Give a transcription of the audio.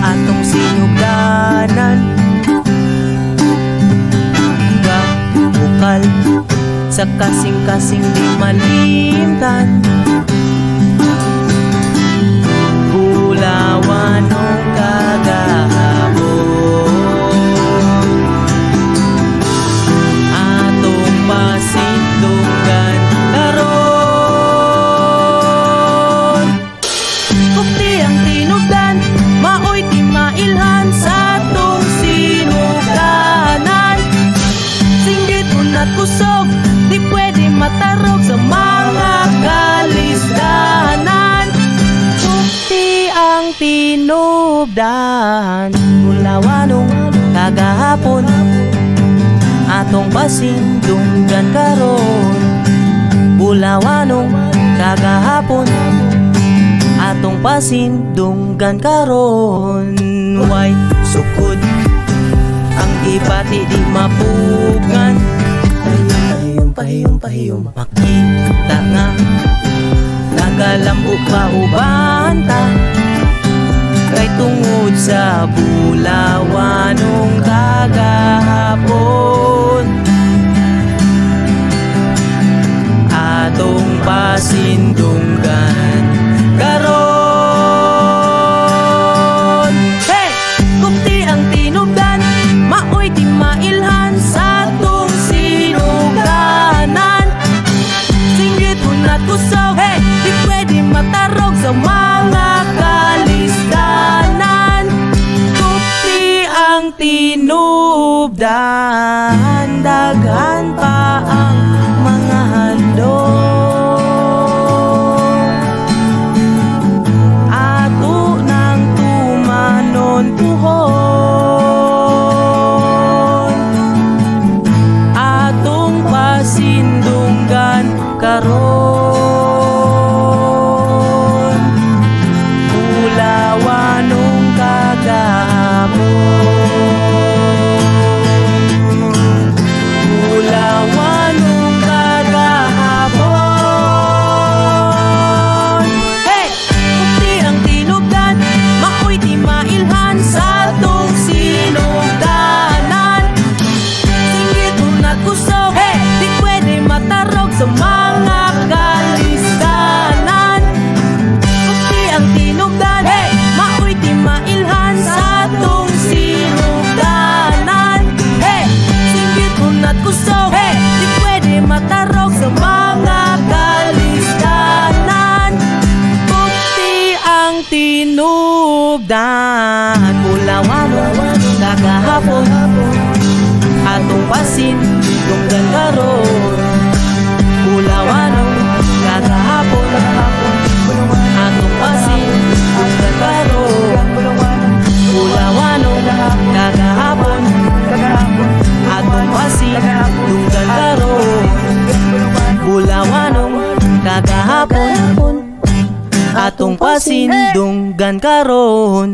atong sinugdanan. Bukal sa kasing-kasing di malimtan. Bulawan o kagahapon, atong pasindungan karon. Kupti ang tinugdan, maoy ti mailhan sa atong sinugdanan. Singgit unat kusog, di pwede matarog sa mga kalisdanan. Kupti ang tinubdan, bulawanong kagahapon, atong pasindunggan karon. Bulawanong kagahapon, atong pasindunggan karon. Way sukod ang ipati di mapugan. Pahiyom makita nga nagalambo pa ubanta, kay tungod sa bulawanong kagahapon, atong pasindunggan karon. Hey! Kupti ang tinubdan, maoy di mailhan sa atong sinugdanan. Singgit unat kusog, hey! Di pwede matarog sa mga kalisdanan. Kupti ang tinubdan, daghan pa ang mga handog. Ato nang tumanon tuhon, atong pasindunggan karon. Bulawanong kagahapon, bulawanong kagahapon. Hey! Kupti ang tinubdan, maoy di mailhan sa atong sinugdanan. Singgit unat kusog, hey! Di pwede matarog sa mga kalisdanan. Kupti ang tinubdan, hey! Maoy di mailhan sa atong sinugdanan. Hey! Singgit unat kusog, hey! Di pwede matarog sa mga kalisdanan. Kupti ang tinubdan, bulawanong kagahapon, atong pasindunggan karon. Bulawanong kagahapon, atong pasindunggan karon. Bulawanong kagahapon, atong pasindunggan karon. Bulawanong kagahapon, atong pasindunggan karon.